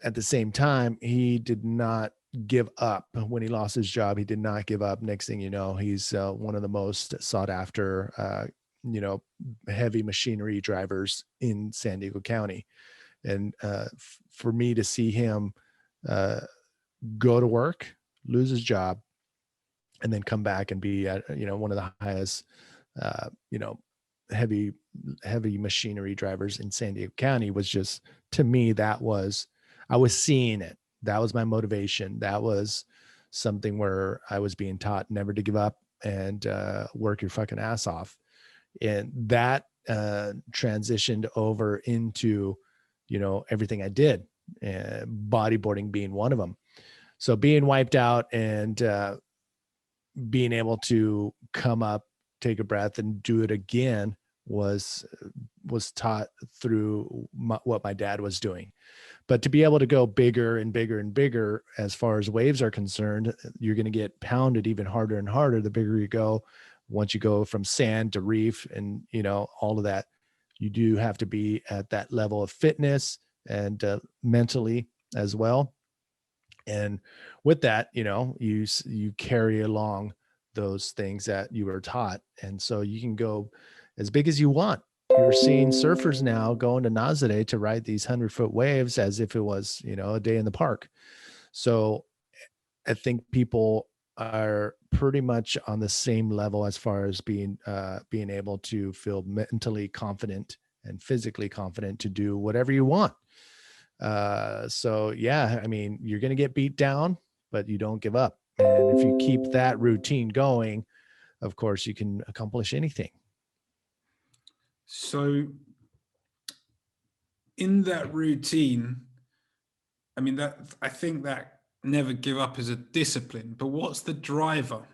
at the same time, he did not give up when he lost his job. He did not give up. Next thing you know, he's one of the most sought after, you know, heavy machinery drivers in San Diego County. And for me to see him uh, go to work, lose his job, and then come back and be at, you know, one of the highest, you know, heavy machinery drivers in San Diego County was just, to me, that was, I was seeing it. That was my motivation. That was something where I was being taught never to give up and work your fucking ass off. And that transitioned over into, you know, everything I did, bodyboarding being one of them. So being wiped out and being able to come up, take a breath, and do it again was taught through what my dad was doing. But to be able to go bigger and bigger and bigger as far as waves are concerned, you're going to get pounded even harder and harder the bigger you go. Once you go from sand to reef and, you know, all of that, you do have to be at that level of fitness and mentally as well. And with that, you know, you carry along those things that you were taught, and so you can go as big as you want. You're seeing surfers now going to Nazare to ride these 100-foot waves as if it was, you know, a day in the park. So I think people are pretty much on the same level as far as being able to feel mentally confident and physically confident to do whatever you want. So yeah, I mean, you're going to get beat down, but you don't give up. And if you keep that routine going, of course, you can accomplish anything. So in that routine, I mean, that, I think that never give up is a discipline, but what's the driver?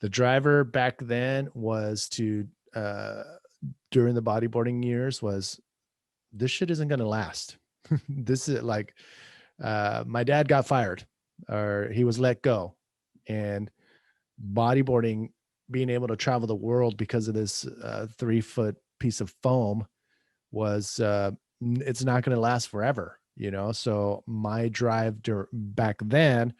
The driver back then was to, during the bodyboarding years, was this shit isn't going to last. This is like, my dad got fired or he was let go, and bodyboarding, being able to travel the world because of this 3-foot piece of foam was, it's not going to last forever, you know? So my drive back then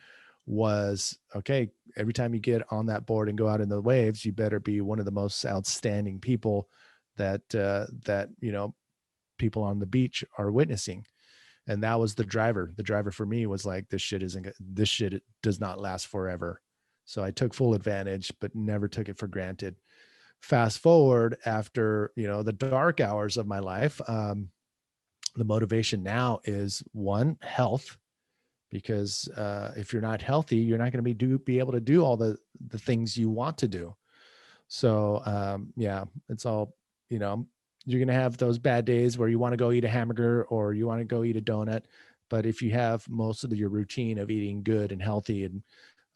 was, okay, every time you get on that board and go out in the waves, you better be one of the most outstanding people that, you know, people on the beach are witnessing. And that was the driver. The driver for me was like, this shit does not last forever. So I took full advantage, but never took it for granted. Fast forward after, you know, the dark hours of my life, the motivation now is, one, health, because if you're not healthy, you're not going to be able to do all the things you want to do. So yeah, it's all, you know, you're going to have those bad days where you want to go eat a hamburger or you want to go eat a donut. But if you have most of your routine of eating good and healthy, and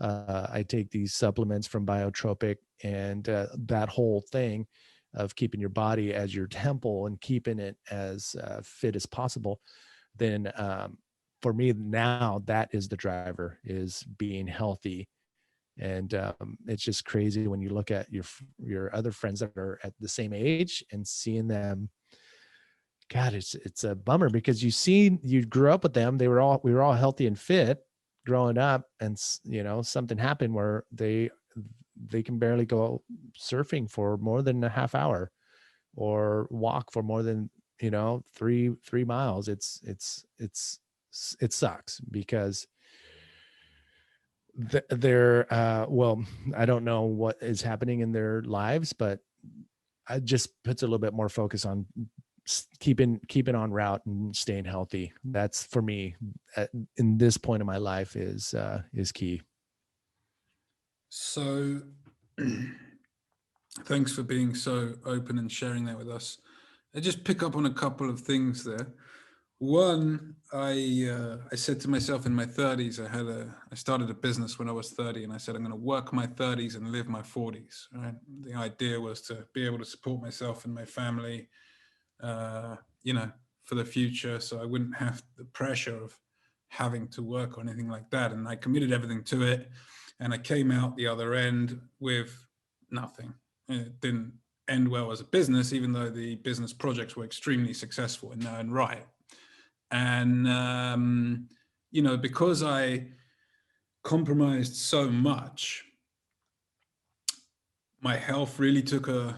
I take these supplements from Biotropic and that whole thing, of keeping your body as your temple and keeping it as fit as possible, then for me now, that is the driver, is being healthy. And it's just crazy when you look at your other friends that are at the same age and seeing them. God, it's a bummer, because you grew up with them. We were all healthy and fit growing up, and something happened where they can barely go surfing for more than a half hour, or walk for more than 3 miles. It sucks, because they're well, I don't know what is happening in their lives, but it just puts a little bit more focus on keeping on route and staying healthy. That's, for me, in this point of my life, is key. So thanks for being so open and sharing that with us. I just pick up on a couple of things there. One, I said to myself in my 30s, I started a business when I was 30, and I said, I'm going to work my 30s and live my 40s. Right? The idea was to be able to support myself and my family, for the future, so I wouldn't have the pressure of having to work or anything like that. And I committed everything to it, and I came out the other end with nothing. It didn't end well as a business, even though the business projects were extremely successful in their own right. And because I compromised so much, my health really took a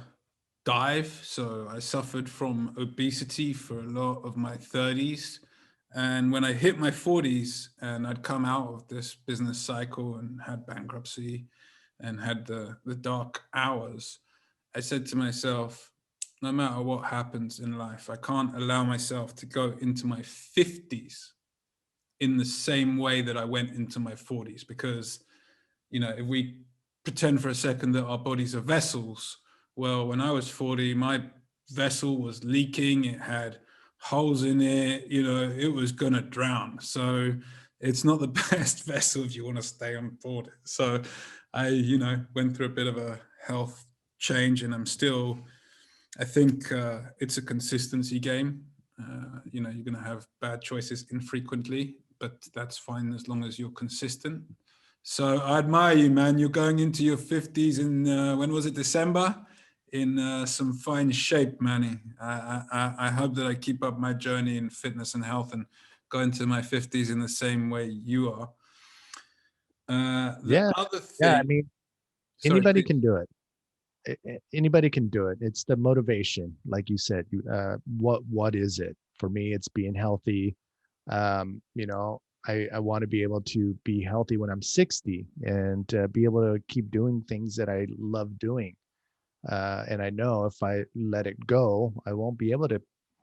dive. So I suffered from obesity for a lot of my 30s. And when I hit my 40s and I'd come out of this business cycle and had bankruptcy and had the dark hours, I said to myself, no matter what happens in life, I can't allow myself to go into my 50s in the same way that I went into my 40s. Because, if we pretend for a second that our bodies are vessels, well, when I was 40, my vessel was leaking. It had holes in it. It was going to drown. So it's not the best vessel if you want to stay on board. So I, went through a bit of a health change, and I think it's a consistency game. You're going to have bad choices infrequently, but that's fine as long as you're consistent. So I admire you, man. You're going into your 50s in, when was it, December? In some fine shape, Manny. I hope that I keep up my journey in fitness and health and go into my 50s in the same way you are. The Yeah. other Yeah. I thing. mean, Sorry, anybody please. can do it. Anybody can do it. It's the motivation, like you said. What is it? For me, it's being healthy. I want to be able to be healthy when I'm 60, and be able to keep doing things that I love doing. And I know if I let it go, I won't be able to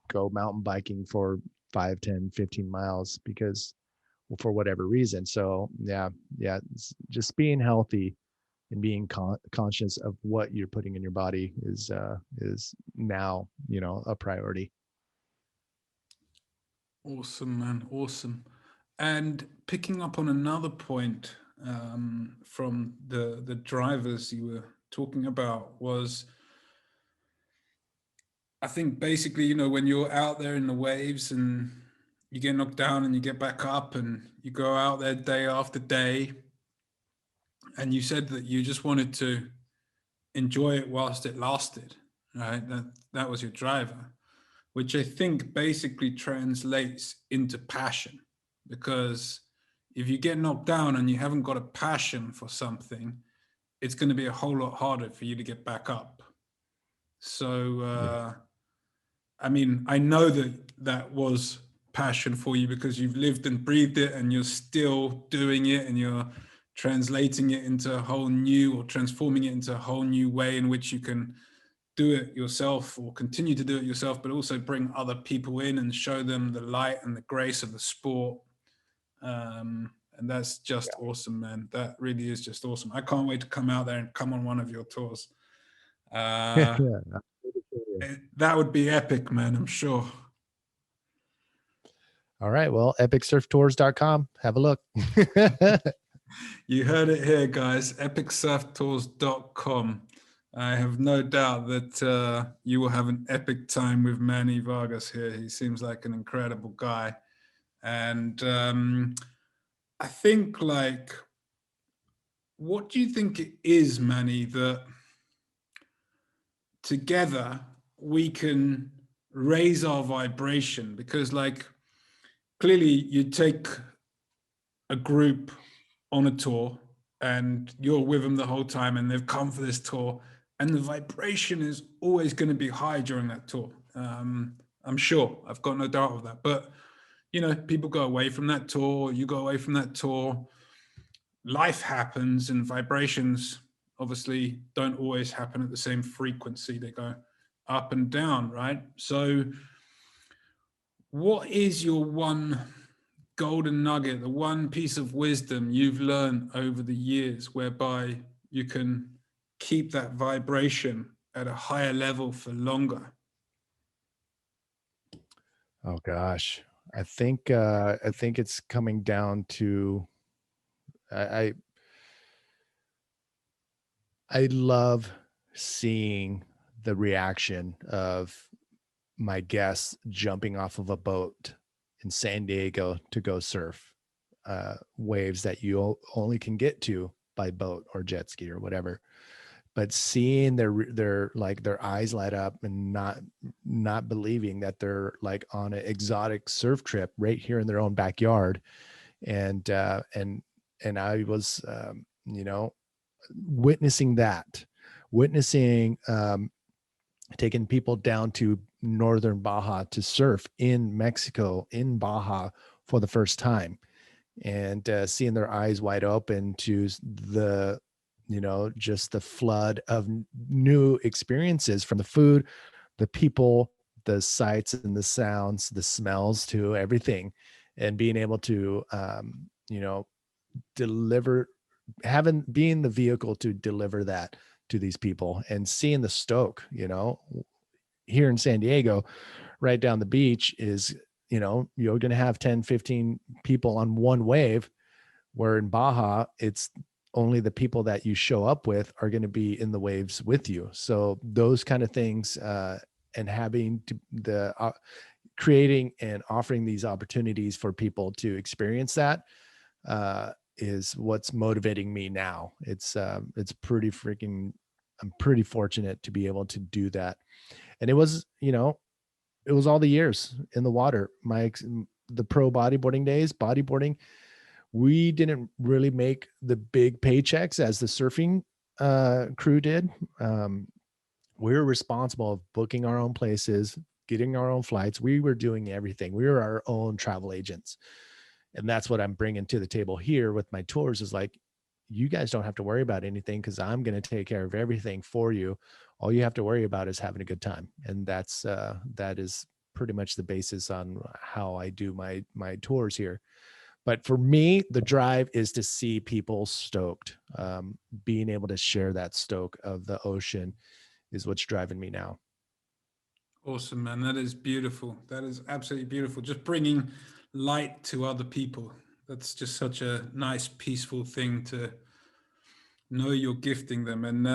go mountain biking for 5, 10, 15 miles, because, for whatever reason. So yeah, it's just being healthy and being conscious of what you're putting in your body is now, a priority. Awesome, man. Awesome. And picking up on another point from the drivers you were talking about was, I think basically, when you're out there in the waves and you get knocked down and you get back up and you go out there day after day, and you said that you just wanted to enjoy it whilst it lasted, right? That was your driver, which I think basically translates into passion. Because if you get knocked down and you haven't got a passion for something, it's going to be a whole lot harder for you to get back up. So, I mean, I know that was passion for you, because you've lived and breathed it, and you're still doing it, and you're translating it into a whole new, or transforming it into a whole new way in which you can do it yourself or continue to do it yourself, but also bring other people in and show them the light and the grace of the sport. And that's just awesome, man. That really is just awesome. I can't wait to come out there and come on one of your tours. Yeah. That would be epic, man, I'm sure. All right. Well, epicsurftours.com. Have a look. You heard it here, guys. epicsurftours.com. I have no doubt that you will have an epic time with Manny Vargas here. He seems like an incredible guy. And I think, like, what do you think it is, Manny, that together we can raise our vibration? Because, like, clearly you take a group on a tour and you're with them the whole time and they've come for this tour and the vibration is always going to be high during that tour. I'm sure, I've got no doubt of that. But, you know, people go away from that tour, you go away from that tour, life happens, and vibrations obviously don't always happen at the same frequency. They go up and down, right? So what is your one golden nugget, the one piece of wisdom you've learned over the years whereby you can keep that vibration at a higher level for longer? Oh gosh. I think it's coming down to I I love seeing the reaction of my guests jumping off of a boat in San Diego to go surf waves that you only can get to by boat or jet ski or whatever. But seeing their like their eyes light up and not believing that they're like on an exotic surf trip right here in their own backyard, and I was you know, witnessing that, witnessing taking people down to northern Baja to surf in Mexico, in Baja for the first time, and seeing their eyes wide open to the, you know, just the flood of new experiences, from the food, the people, the sights and the sounds, the smells, to everything, and being able to you know, deliver, having, being the vehicle to deliver that to these people, and seeing the stoke, you know, here in San Diego, right down the beach is, you know, you're going to have 10, 15 people on one wave, where in Baja, it's only the people that you show up with are going to be in the waves with you. So those kind of things, and having to the creating and offering these opportunities for people to experience that, is what's motivating me now. It's pretty freaking, I'm pretty fortunate to be able to do that. And it was, you know, it was all the years in the water. The pro bodyboarding days, bodyboarding, we didn't really make the big paychecks as the surfing crew did. We were responsible of booking our own places, getting our own flights. We were doing everything. We were our own travel agents. And that's what I'm bringing to the table here with my tours, is like, you guys don't have to worry about anything, because I'm going to take care of everything for you. All you have to worry about is having a good time. And that is pretty much the basis on how I do my tours here. But for me, the drive is to see people stoked. Being able to share that stoke of the ocean is what's driving me now. Awesome, man. That is beautiful. That is absolutely beautiful. Just bringing light to other people. That's just such a nice, peaceful thing to know you're gifting them. And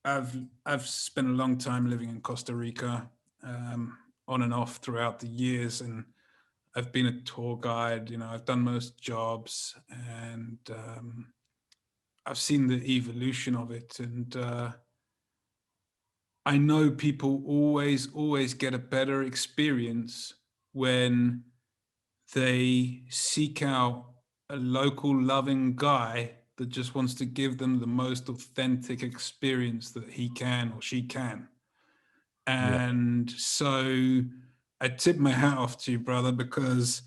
I've spent a long time living in Costa Rica, on and off throughout the years, and I've been a tour guide. You know, I've done most jobs, and I've seen the evolution of it. And I know people always get a better experience when they seek out a local loving guy that just wants to give them the most authentic experience that he can or she can. Yep. And so I tip my hat off to you, brother, because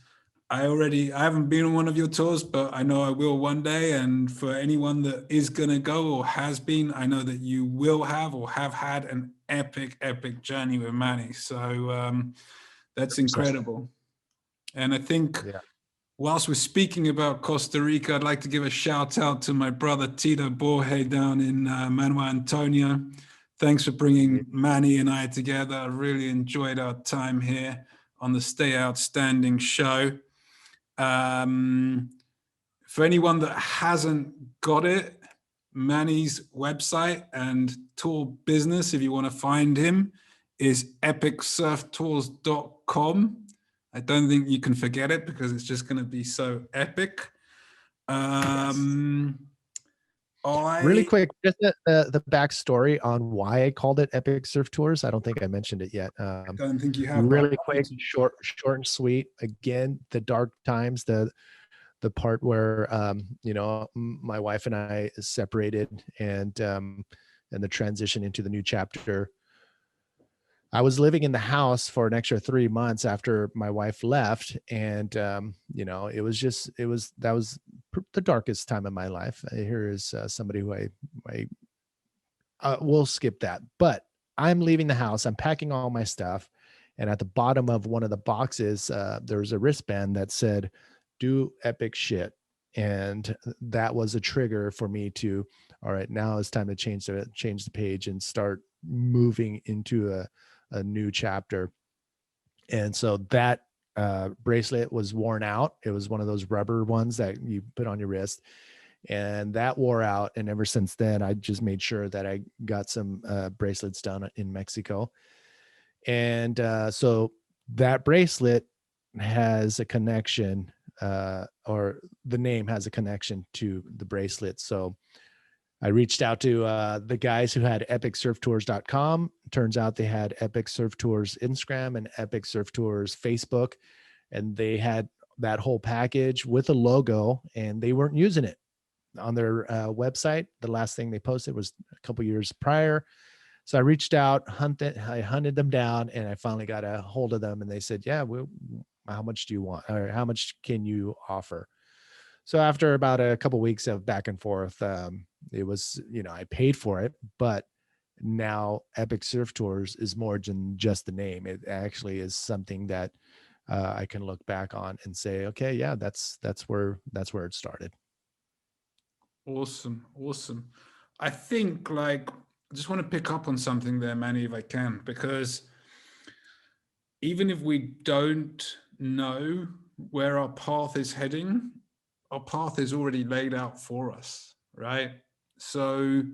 I haven't been on one of your tours, but I know I will one day. And for anyone that is going to go or has been, I know that you will have or have had an epic journey with Manny. So that's 100%. incredible. And I think Yeah. whilst we're speaking about Costa Rica, I'd like to give a shout out to my brother Tito Borge down in Manuel Antonio. Thanks for bringing Manny and I together. I really enjoyed our time here on the Stay Outstanding show. For anyone that hasn't got it, Manny's website and tour business, if you want to find him, is epicsurftours.com. I don't think you can forget it because it's just going to be so epic. Really quick, just the backstory on why I called it Epic Surf Tours. I don't think I mentioned it yet. I don't think you have. Really quick, short and sweet. Again, the dark times, the part where my wife and I separated, and the transition into the new chapter. I was living in the house for an extra 3 months after my wife left. And, that was the darkest time of my life. Here is somebody who we'll skip that, but I'm leaving the house. I'm packing all my stuff. And at the bottom of one of the boxes, there was a wristband that said, "Do epic shit." And that was a trigger for me to, all right, now it's time to change the page and start moving into a new chapter. And so that bracelet was worn out. It was one of those rubber ones that you put on your wrist, and that wore out. And ever since then, I just made sure that I got some bracelets done in Mexico. And so that bracelet has a connection, or the name has a connection to the bracelet. So I reached out to the guys who had epicsurftours.com. Turns out they had Epic Surf Tours Instagram and Epic Surf Tours Facebook, and they had that whole package with a logo, and they weren't using it on their website. The last thing they posted was a couple years prior. So I reached out, I hunted them down, and I finally got a hold of them, and they said, "Yeah, how much do you want, or how much can you offer?" So after about a couple of weeks of back and forth, it was, I paid for it, but now Epic Surf Tours is more than just the name. It actually is something that I can look back on and say, okay, yeah, that's where it started. Awesome. I think I just want to pick up on something there, Manny, if I can, because even if we don't know where our path is heading, our path is already laid out for us, right? So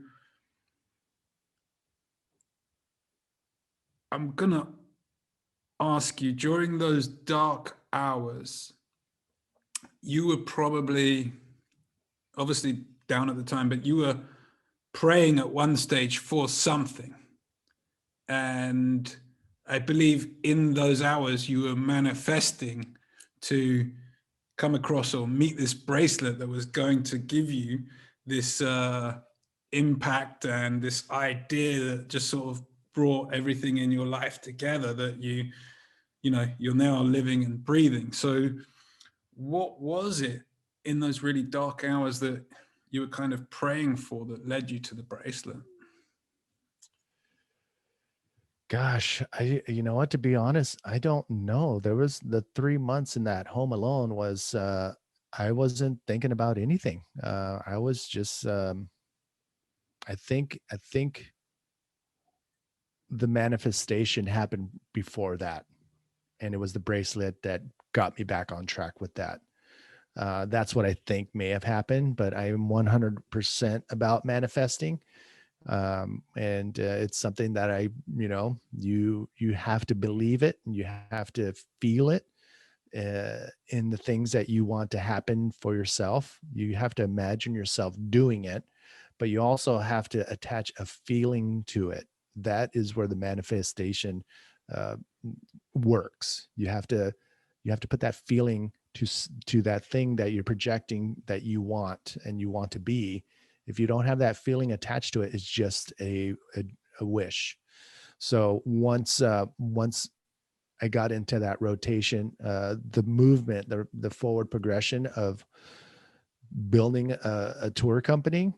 I'm gonna ask you, during those dark hours, you were probably, obviously down at the time, but you were praying at one stage for something. And I believe in those hours you were manifesting to come across or meet this bracelet that was going to give you this impact and this idea that just sort of brought everything in your life together that you're now living and breathing. So what was it in those really dark hours that you were kind of praying for that led you to the bracelet? Gosh, you know what, to be honest, I don't know. There was the 3 months in that home alone was, I wasn't thinking about anything. I was just, I think the manifestation happened before that. And it was the bracelet that got me back on track with that. That's what I think may have happened, but I am 100% about manifesting. And it's something that you have to believe it, and you have to feel it in the things that you want to happen for yourself. You have to imagine yourself doing it, but you also have to attach a feeling to it. That is where the manifestation works. You have to put that feeling to that thing that you're projecting that you want and you want to be. If you don't have that feeling attached to it, it's just a wish. So once I got into that rotation, the movement, the forward progression of building a tour company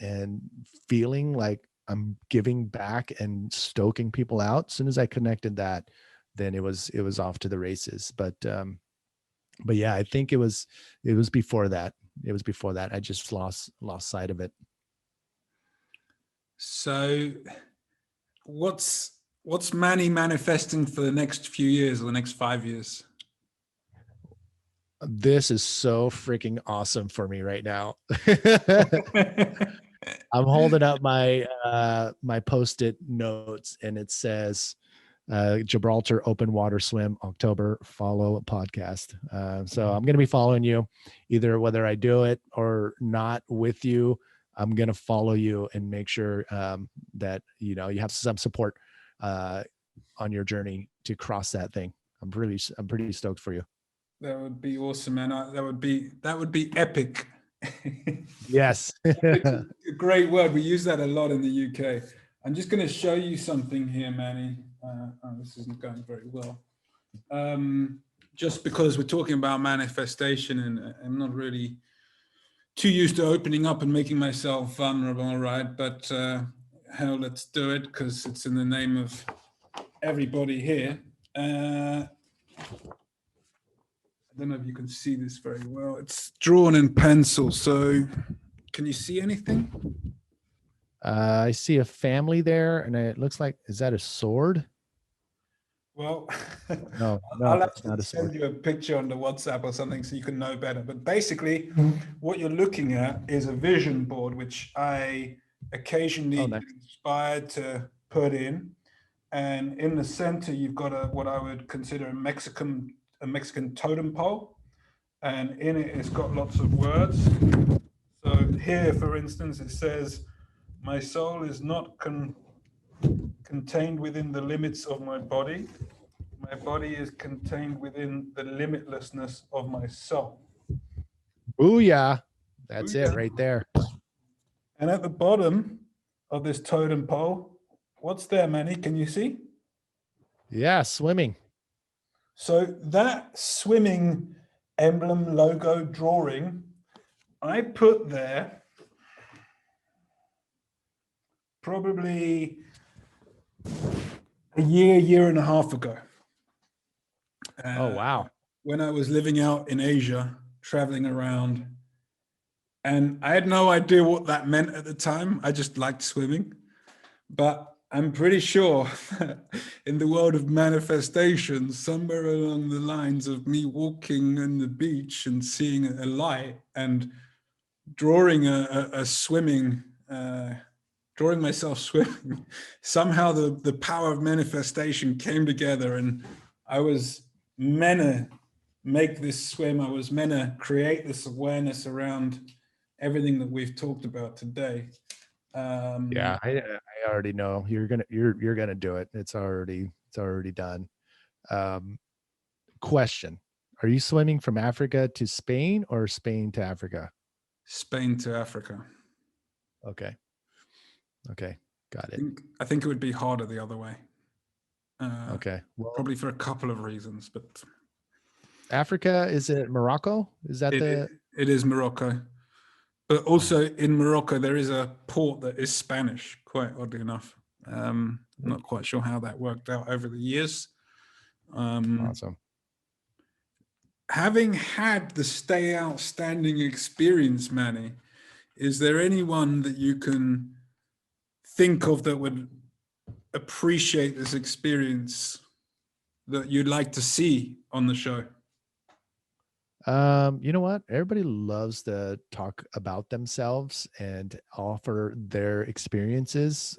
and feeling like I'm giving back and stoking people out. As soon as I connected that, then it was off to the races. But yeah, I think it was before that. It was before that. I just lost sight of it. So what's Manny manifesting for the next few years or the next 5 years? This is so freaking awesome for me right now. I'm holding up my post-it notes, and it says Gibraltar open water swim October, follow podcast. So I'm going to be following you either whether I do it or not with you. I'm going to follow you and make sure that, you know, you have some support on your journey to cross that thing. I'm pretty stoked for you. That would be awesome, man. That would be epic. Yes. It's a great word. We use that a lot in the UK. I'm just going to show you something here, Manny. This isn't going very well. Just because we're talking about manifestation, and I'm not really too used to opening up and making myself vulnerable, right? But hell, let's do it because it's in the name of everybody here. I don't know if you can see this very well. It's drawn in pencil. So can you see anything? I see a family there, and it looks like, is that a sword? Well, No, I'll it's have not to a sword. send you a picture on the WhatsApp or something so you can know better. But basically, what you're looking at is a vision board, which I occasionally Oh, get nice. inspired to put in. And in the center, you've got what I would consider a Mexican totem pole. And in it, it's got lots of words. So here, for instance, it says, "My soul is not contained within the limits of my body. My body is contained within the limitlessness of my soul." Booyah. That's it Booyah. right there. And at the bottom of this totem pole, what's there, Manny? Can you see? Yeah, swimming. So that swimming emblem logo drawing, I put there probably a year and a half ago. Oh, wow. When I was living out in Asia, traveling around, and I had no idea what that meant at the time. I just liked swimming. But I'm pretty sure in the world of manifestation, somewhere along the lines of me walking on the beach and seeing a light and drawing a swimming, drawing myself swimming, somehow the power of manifestation came together, and I was meant to make this swim. I was meant to create this awareness around everything that we've talked about today. Yeah, I already know you're gonna do it. It's already done. Question: are you swimming from Africa to Spain or Spain to Africa? Spain to Africa. Okay, got it. I think it would be harder the other way. Okay, well, Probably for a couple of reasons, but Africa, is it Morocco? Is that it is Morocco. But also in Morocco, there is a port that is Spanish, quite oddly enough. I'm not quite sure how that worked out over the years. awesome? Having had the stay outstanding experience, Manny, is there anyone that you can think of that would appreciate this experience that you'd like to see on the show? You know what? Everybody loves to talk about themselves and offer their experiences.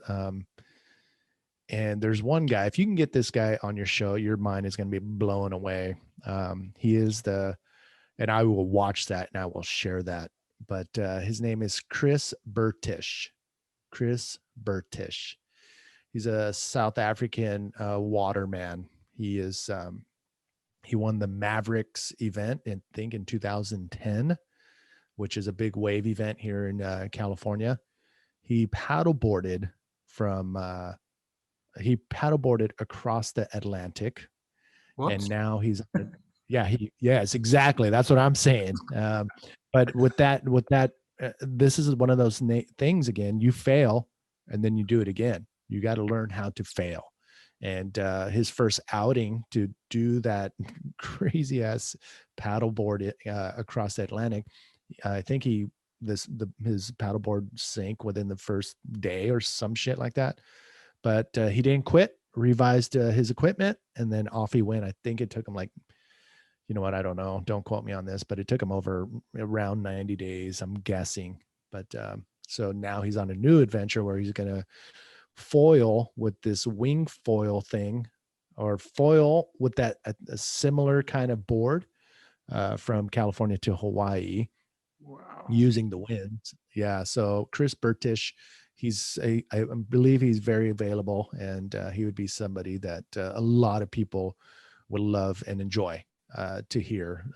And there's one guy, if you can get this guy on your show, your mind is going to be blown away. He is and I will watch that and I will share that. But his name is Chris Burtish. Chris Burtish. He's a South African waterman. He won the Mavericks event, I think in 2010, which is a big wave event here in California. He paddleboarded across the Atlantic. What? And now he's yes, exactly. That's what I'm saying. But with that, this is one of those things again. You fail, and then you do it again. You got to learn how to fail. And his first outing to do that crazy ass paddleboard across the Atlantic, I think his paddleboard sank within the first day or some shit like that. But he didn't quit. Revised his equipment, and then off he went. I think it took him like, you know what, I don't know, don't quote me on this, but it took him around 90 days, I'm guessing. But So now he's on a new adventure where he's going to foil with this wing foil thing, or foil with that a similar kind of board from California to Hawaii, Wow. using the winds. Yeah. So Chris Burtish, I believe he's very available, and he would be somebody that a lot of people would love and enjoy to hear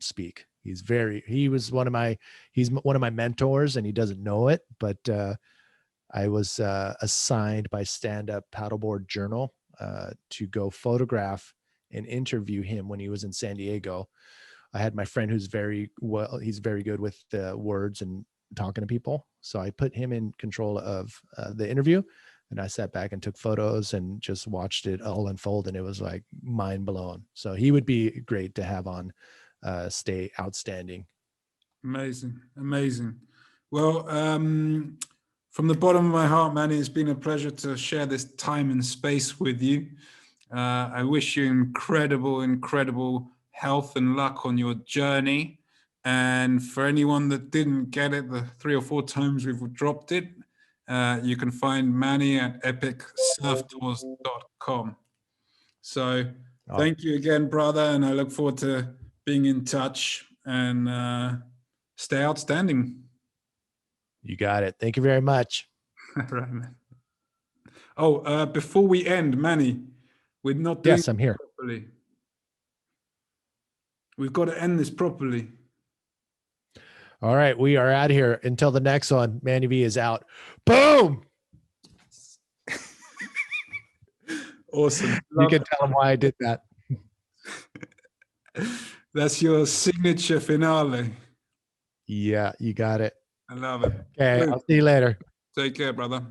speak. He's one of my mentors, and he doesn't know it, but I was assigned by Stand Up Paddleboard Journal to go photograph and interview him when he was in San Diego. I had my friend he's very good with words and talking to people. So I put him in control of the interview, and I sat back and took photos and just watched it all unfold. And it was like mind blown. So he would be great to have on Stay Outstanding. Amazing. Amazing. Well, from the bottom of my heart, Manny, it's been a pleasure to share this time and space with you. I wish you incredible health and luck on your journey. And for anyone that didn't get it the 3 or 4 times we've dropped it, you can find Manny at epicsurftours.com. So thank you again, brother. And I look forward to being in touch, and stay outstanding. You got it. Thank you very much. Right, man. Oh, before we end, Manny, we're not doing Yes, I'm here. properly. We've got to end this properly. All right, we are out of here. Until the next one, Manny V is out. Boom! Awesome. You can tell him why I did that. That's your signature finale. Yeah, you got it. I love it. Okay, Good. I'll see you later. Take care, brother.